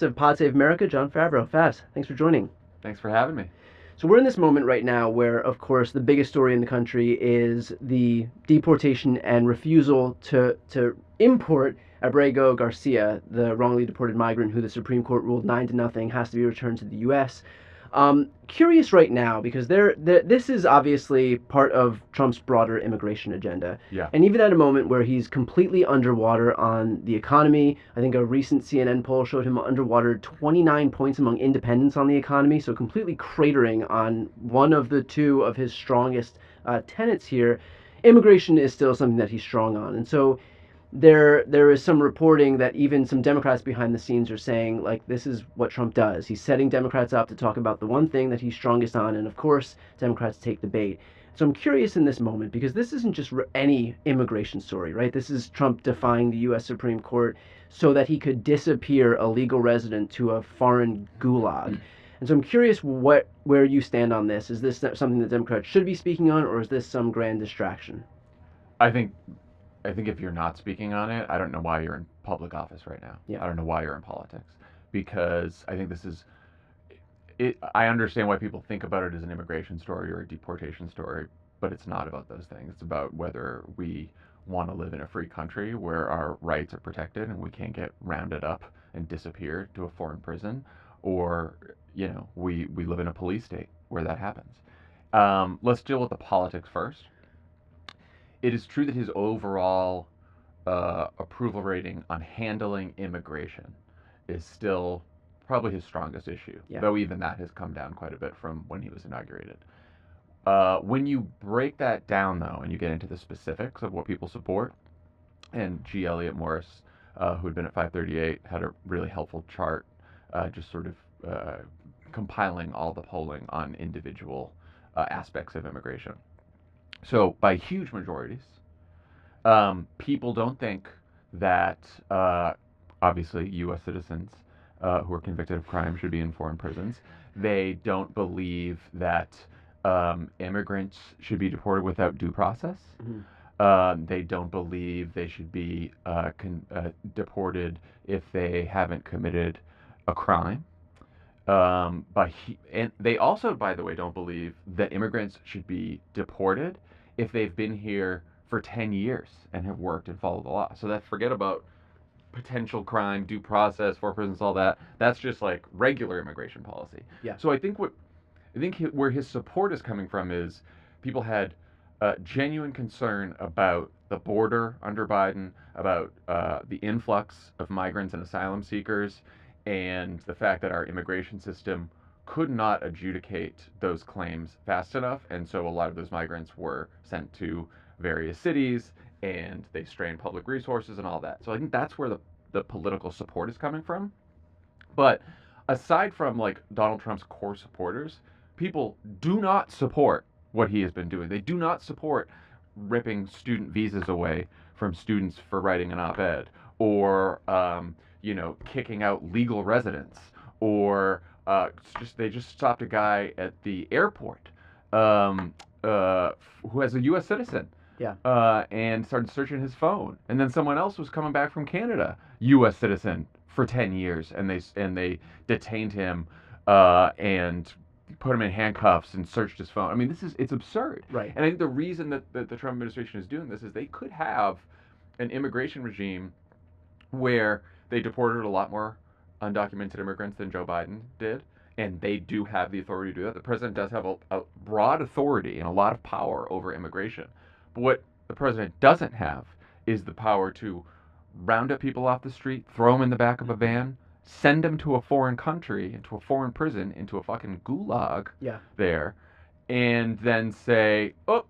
Of Pod Save America, Jon Favreau. Favs, thanks for joining. Thanks for having me. So we're in this moment right now where, of course, the biggest story in the country is the deportation and refusal to import Abrego Garcia, the wrongly deported migrant who the Supreme Court ruled 9-0 has to be returned to the U.S. Curious right now because this is obviously part of Trump's broader immigration agenda. Yeah. And even at a moment where he's completely underwater on the economy, I think a recent CNN poll showed him underwater 29 points among independents on the economy, so completely cratering on one of the two of his strongest tenets here. Immigration is still something that he's strong on. And so there is some reporting that even some Democrats behind the scenes are saying, like, this is what Trump does. He's setting Democrats up to talk about the one thing that he's strongest on, and of course, Democrats take the bait. So I'm curious in this moment, because this isn't just any immigration story, right? This is Trump defying the U.S. Supreme Court so that he could disappear a legal resident to a foreign gulag. And so I'm curious where you stand on this. Is this something that Democrats should be speaking on, or is this some grand distraction? I think I think if you're not speaking on it, I don't know why you're in public office right now. Yeah. I don't know why you're in politics, because I think this is it. I understand why people think about it as an immigration story or a deportation story, but it's not about those things. It's about whether we want to live in a free country where our rights are protected and we can't get rounded up and disappear to a foreign prison, or we live in a police state where that happens. Let's deal with the politics first. It is true that his overall approval rating on handling immigration is still probably his strongest issue, Yeah. though even that has come down quite a bit from when he was inaugurated. When you break that down, though, and you get into the specifics of what people support, and G. Elliott Morris, who had been at 538, had a really helpful chart, just sort of compiling all the polling on individual aspects of immigration. So, by huge majorities, people don't think that, obviously, U.S. citizens who are convicted of crime should be in foreign prisons. They don't believe that immigrants should be deported without due process. They don't believe they should be deported if they haven't committed a crime. And they also, by the way, don't believe that immigrants should be deported if they've been here for 10 years and have worked and followed the law. So that, forget about potential crime, due process, for prisons, all that. That's just like regular immigration policy. Yeah. So I think where his support is coming from is people had genuine concern about the border under Biden, about the influx of migrants and asylum seekers, and the fact that our immigration system could not adjudicate those claims fast enough, and so a lot of those migrants were sent to various cities, and they strained public resources and all that. So I think that's where the political support is coming from. But aside from like Donald Trump's core supporters, people do not support what he has been doing. They do not support ripping student visas away from students for writing an op-ed, or kicking out legal residents, or they just stopped a guy at the airport who has a U.S. citizen. Yeah. And started searching his phone, and then someone else was coming back from Canada, U.S. citizen, for 10 years, and they detained him and put him in handcuffs and searched his phone. I mean, it's absurd. Right. And I think the reason that the Trump administration is doing this is they could have an immigration regime where they deported a lot more undocumented immigrants than Joe Biden did, and they do have the authority to do that. The president does have a broad authority and a lot of power over immigration. But what the president doesn't have is the power to round up people off the street, throw them in the back of a van, send them to a foreign country, into a foreign prison, into a fucking gulag there, and then say, oh,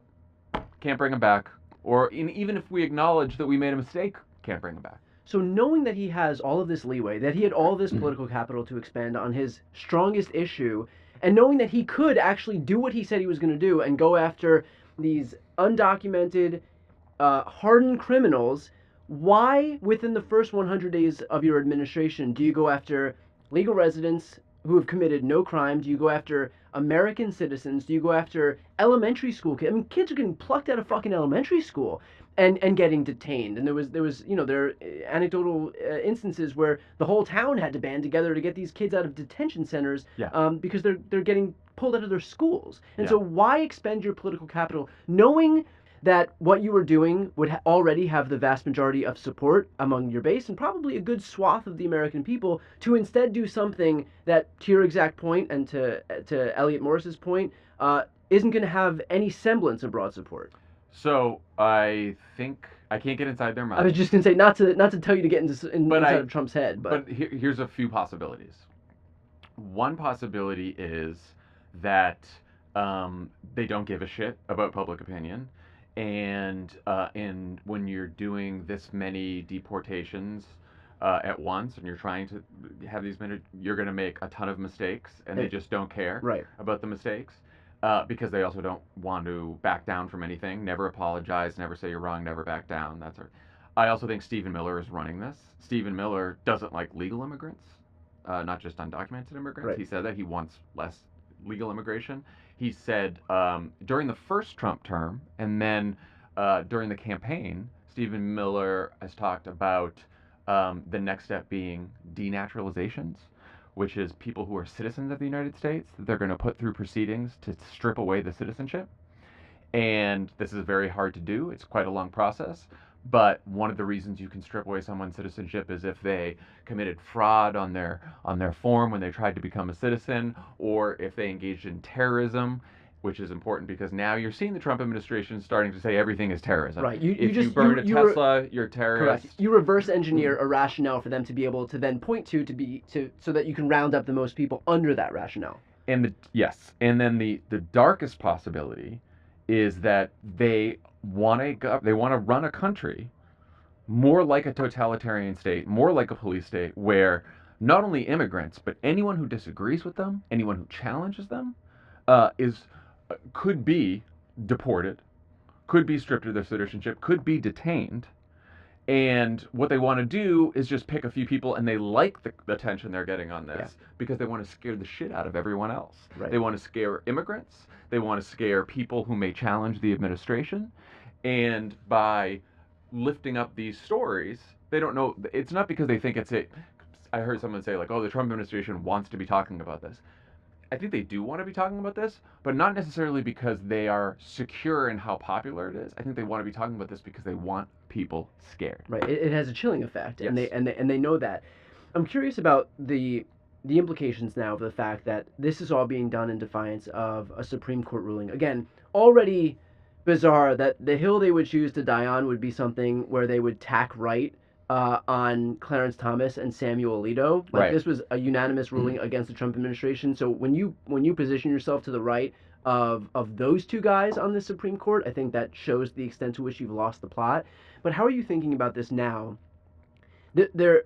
can't bring them back. Or even if we acknowledge that we made a mistake, can't bring them back. So knowing that he has all of this leeway, that he had all this political capital to expend on his strongest issue, and knowing that he could actually do what he said he was going to do and go after these undocumented, hardened criminals, why, within the first 100 days of your administration, do you go after legal residents who have committed no crime? Do you go after American citizens? Do you go after elementary school kids? I mean, kids are getting plucked out of fucking elementary school. and getting detained. And there was there are anecdotal instances where the whole town had to band together to get these kids out of detention centers Yeah. because they're getting pulled out of their schools. And Yeah. so why expend your political capital knowing that what you were doing would already have the vast majority of support among your base and probably a good swath of the American people, to instead do something that, to your exact point and to Elliot Morris's point, isn't going to have any semblance of broad support. So I think I can't get inside their I was mind, just going to say not to tell you to get inside of Trump's head, but here's a few possibilities. One possibility is that they don't give a shit about public opinion, and when you're doing this many deportations at once, and you're trying to have these many, you're going to make a ton of mistakes, and they just don't care right. about the mistakes. Because they also don't want to back down from anything, never apologize, never say you're wrong, never back down. That's our. I also think Stephen Miller is running this. Stephen Miller doesn't like legal immigrants, not just undocumented immigrants. Right. He said that he wants less legal immigration. He said during the first Trump term, and then during the campaign, Stephen Miller has talked about the next step being denaturalizations, which is people who are citizens of the United States that they're going to put through proceedings to strip away the citizenship. And this is very hard to do. It's quite a long process. But one of the reasons you can strip away someone's citizenship is if they committed fraud on their form when they tried to become a citizen, or if they engaged in terrorism, which is important because now you're seeing the Trump administration starting to say everything is terrorism. Right. If you burn a Tesla, you're a terrorist. Correct. You reverse engineer a rationale for them to be able to then point to so that you can round up the most people under that rationale. And then the darkest possibility is that they want to run a country more like a totalitarian state, more like a police state, where not only immigrants but anyone who disagrees with them, anyone who challenges them, could be deported, could be stripped of their citizenship, could be detained. And what they want to do is just pick a few people, and they like the attention they're getting on this because they want to scare the shit out of everyone else. Right. They want to scare immigrants. They want to scare people who may challenge the administration. And by lifting up these stories, they don't know. It's not because they think it's a. I heard someone say, like, oh, the Trump administration wants to be talking about this. I think they do want to be talking about this, but not necessarily because they are secure in how popular it is. I think they want to be talking about this because they want people scared. Right. It has a chilling effect, Yes. and they know that. I'm curious about the implications now of the fact that this is all being done in defiance of a Supreme Court ruling. Again, already bizarre that the hill they would choose to die on would be something where they would tack right on Clarence Thomas and Samuel Alito. Like, Right. this was a unanimous ruling against the Trump administration. So when you position yourself to the right of those two guys on the Supreme Court, I think that shows the extent to which you've lost the plot. But how are you thinking about this now? There,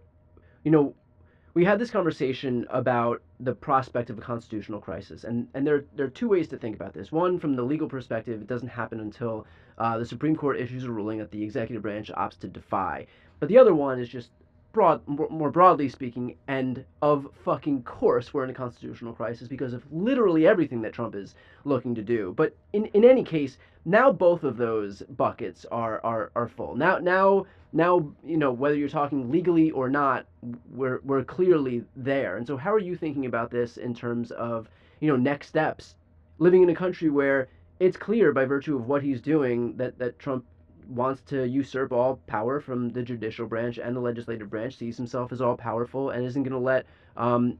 we had this conversation about the prospect of a constitutional crisis, and there are two ways to think about this. One, from the legal perspective, it doesn't happen until the Supreme Court issues a ruling that the executive branch opts to defy. But the other one is just more broadly speaking, and of fucking course we're in a constitutional crisis because of literally everything that Trump is looking to do. But in any case, now both of those buckets are full. Now whether you're talking legally or not, we're clearly there. And so how are you thinking about this in terms of next steps, living in a country where it's clear by virtue of what he's doing that Trump wants to usurp all power from the judicial branch and the legislative branch, sees himself as all powerful, and isn't going to let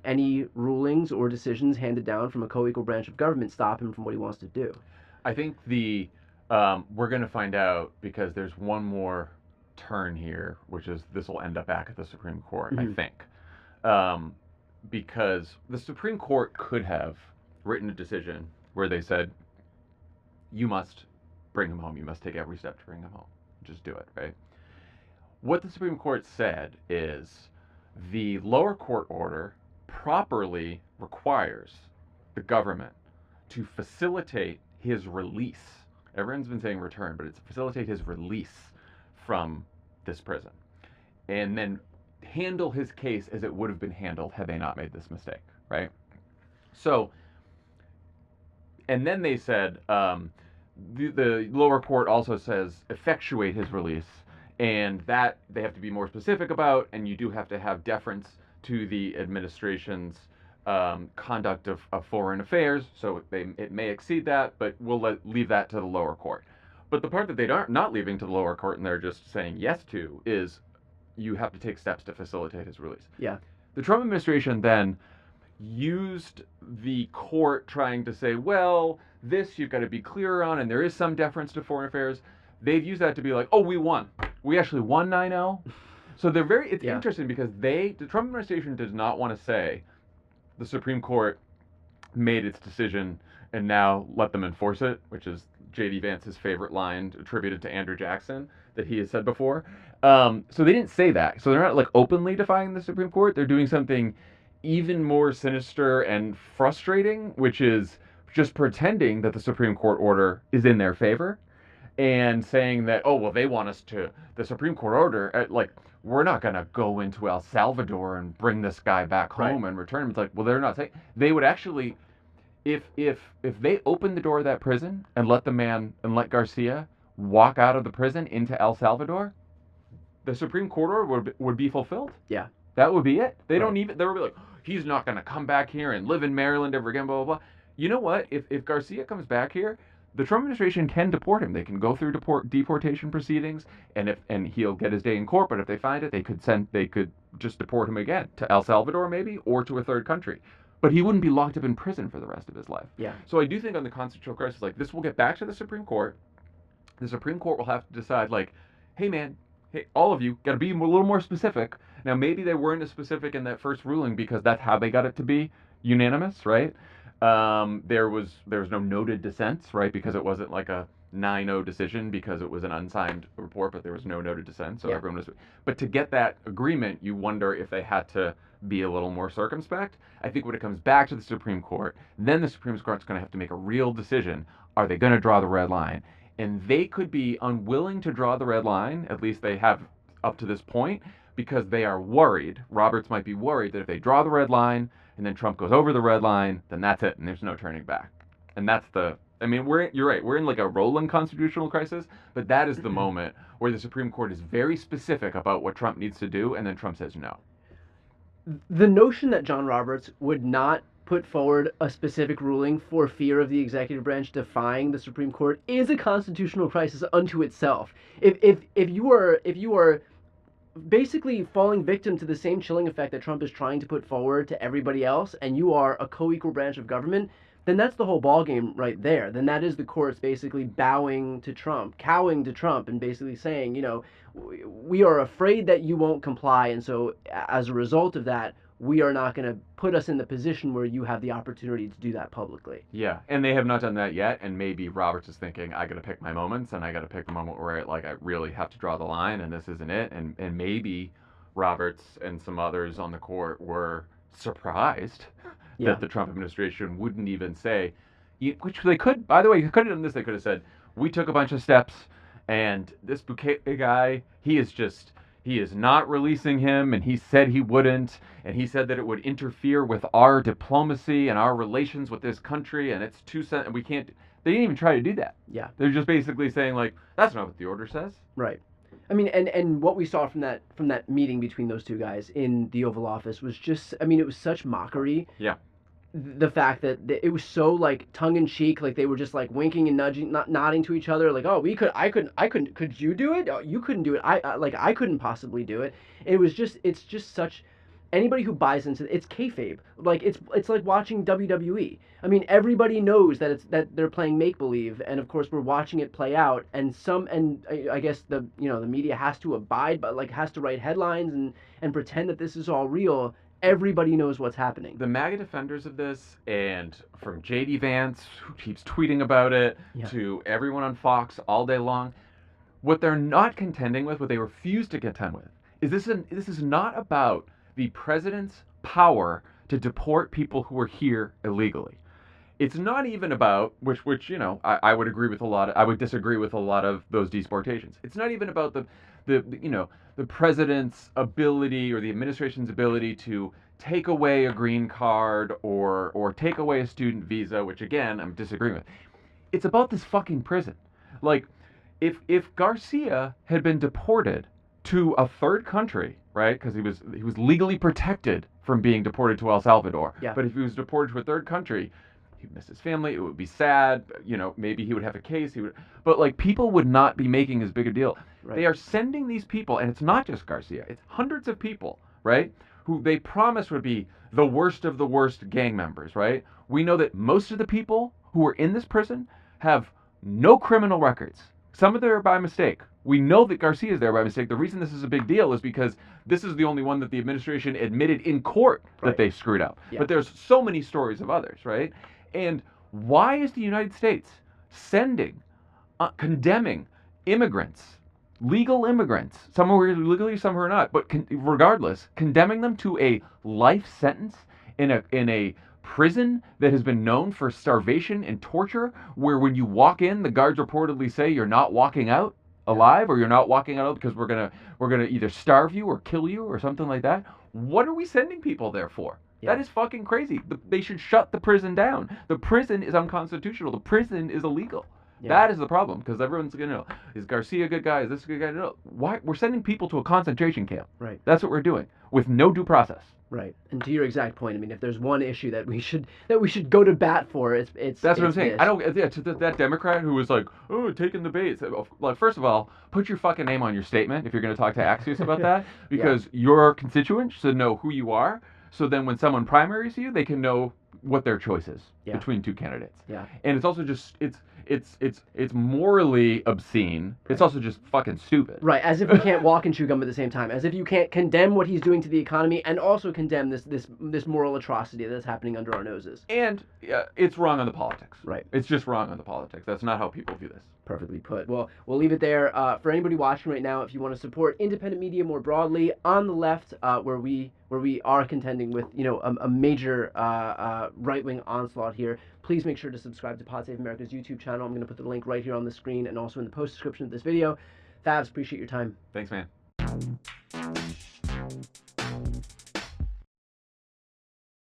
any rulings or decisions handed down from a co-equal branch of government stop him from what he wants to do? I think we're going to find out because there's one more turn here, which is this will end up back at the Supreme Court, I think. Because the Supreme Court could have written a decision where they said, you must bring him home. You must take every step to bring him home. Just do it, right? What the Supreme Court said is the lower court order properly requires the government to facilitate his release. Everyone's been saying return, but it's facilitate his release from this prison. And then handle his case as it would have been handled had they not made this mistake, right? So, and then they said, the lower court also says effectuate his release, and that they have to be more specific about, and you do have to have deference to the administration's conduct of foreign affairs. So it may exceed that, but we'll leave that to the lower court. But the part that they aren't not leaving to the lower court and they're just saying yes to is you have to take steps to facilitate his release. Yeah. The Trump administration then used the court trying to say, well, this you've got to be clearer on, and there is some deference to foreign affairs. They've used that to be like, oh, we won. We actually won 9-0. So it's interesting because the Trump administration does not want to say the Supreme Court made its decision and now let them enforce it, which is J.D. Vance's favorite line attributed to Andrew Jackson that he has said before. So they didn't say that. So they're not like openly defying the Supreme Court. They're doing something even more sinister and frustrating, which is just pretending that the Supreme Court order is in their favor and saying that, oh, well, they want us to, the Supreme Court order, like, we're not going to go into El Salvador and bring this guy back home and return him. It's like, well, they're not saying, they would actually, if they opened the door of that prison and let let Garcia walk out of the prison into El Salvador, the Supreme Court order would be fulfilled. Yeah. That would be it. They would be like, he's not going to come back here and live in Maryland ever again, blah, blah, blah. You know what? If Garcia comes back here, the Trump administration can deport him. They can go through deportation proceedings, and he'll get his day in court. But if they find it, they could just deport him again to El Salvador maybe, or to a third country. But he wouldn't be locked up in prison for the rest of his life. Yeah. So I do think on the constitutional crisis, like, this will get back to the Supreme Court. The Supreme Court will have to decide, like, hey man, hey, all of you got to be a little more specific. Now maybe they weren't as specific in that first ruling because that's how they got it to be unanimous, right? There was no noted dissents, right? Because it wasn't like a 9-0 decision because it was an unsigned report, but there was no noted dissent, so everyone was. But to get that agreement, you wonder if they had to be a little more circumspect. I think when it comes back to the Supreme Court, then the Supreme Court's going to have to make a real decision. Are they going to draw the red line? And they could be unwilling to draw the red line, at least they have up to this point, because they are worried. Roberts might be worried that if they draw the red line and then Trump goes over the red line, then that's it, and there's no turning back. And that's you're right, we're in like a rolling constitutional crisis, but that is the moment where the Supreme Court is very specific about what Trump needs to do, and then Trump says no. The notion that John Roberts would not put forward a specific ruling for fear of the executive branch defying the Supreme Court is a constitutional crisis unto itself. If you are basically falling victim to the same chilling effect that Trump is trying to put forward to everybody else, and you are a co-equal branch of government, then that's the whole ballgame right there. Then that is the courts basically bowing to Trump, cowing to Trump, and basically saying, we are afraid that you won't comply, and so as a result of that, we are not going to put us in the position where you have the opportunity to do that publicly. Yeah, and they have not done that yet, and maybe Roberts is thinking, I got to pick my moments, and I got to pick the moment where I really have to draw the line, and this isn't it, and maybe Roberts and some others on the court were surprised that the Trump administration wouldn't even say, which they could, by the way, could have done this, they could have said, we took a bunch of steps, and this Bukele guy, he is not releasing him, and he said he wouldn't, and he said that it would interfere with our diplomacy and our relations with this country, and it's and we can't. They didn't even try to do that. Yeah. They're just basically saying, like, that's not what the order says. Right. I mean, and what we saw from that meeting between those two guys in the Oval Office was just, I mean, it was such mockery. Yeah. The fact that it was so like tongue in cheek, like they were just like winking and nudging, not nodding to each other, like, oh, I couldn't, could you do it? Oh, you couldn't do it. I couldn't possibly do it. It's just such, anybody who buys into it's kayfabe. Like it's like watching WWE. I mean, everybody knows that they're playing make believe, and of course we're watching it play out. And I guess the media has to abide, but like has to write headlines and pretend that this is all real. Everybody knows what's happening. The MAGA defenders of this, and from J.D. Vance, who keeps tweeting about it, to everyone on Fox all day long, what they're not contending with, what they refuse to contend with, is this is not about the president's power to deport people who are here illegally. It's not even about, which I would agree with I would disagree with a lot of those deportations. It's not even about the president's ability or the administration's ability to take away a green card or take away a student visa, which again, I'm disagreeing with. it's about this fucking prison. Like, if Garcia had been deported to a third country, right? Because he was legally protected from being deported to El Salvador. Yeah. But if he was deported to a third country, he'd miss his family. It would be sad. Maybe he would have a case. But like, people would not be making as big a deal. Right. They are sending these people, and it's not just Garcia. It's hundreds of people, right? Who they promised would be the worst of the worst gang members, right? We know that most of the people who are in this prison have no criminal records. Some of them are by mistake. We know that Garcia is there by mistake. The reason this is a big deal is because this is the only one that the administration admitted in court that they screwed up. Yeah. But there's so many stories of others, right? And why is the United States sending, condemning immigrants, legal immigrants, some who are legally, some who are not, but regardless, condemning them to a life sentence in a prison that has been known for starvation and torture, where when you walk in, the guards reportedly say you're not walking out alive, or you're not walking out because we're gonna either starve you or kill you or something like that. What are we sending people there for? Yeah. That is fucking crazy. They should shut the prison down. The prison is unconstitutional. The prison is illegal. Yeah. That is the problem, because everyone's going to know, is Garcia a good guy? Is this a good guy? No. Why? We're sending people to a concentration camp. Right. That's what we're doing, with no due process. Right. And to your exact point, I mean, if there's one issue that we should go to bat for, it's that's what I'm saying. This. I don't. Yeah, to that Democrat who was like, oh, taking the bait. Like, first of all, put your fucking name on your statement if you're going to talk to Axios about that, because your constituents should know who you are. So then when someone primaries you, they can know what their choice is between two candidates. Yeah. And it's also just it's morally obscene. Right. It's also just fucking stupid. Right, as if we can't walk and chew gum at the same time. As if you can't condemn what he's doing to the economy and also condemn this moral atrocity that's happening under our noses. And it's wrong on the politics. Right. It's just wrong on the politics. That's not how people view this. Perfectly put. Well, we'll leave it there. For anybody watching right now, if you want to support independent media more broadly, on the left, where we are contending with a major right-wing onslaught here, please make sure to subscribe to Pod Save America's YouTube channel. I'm going to put the link right here on the screen and also in the post description of this video. Favs, appreciate your time. Thanks, man.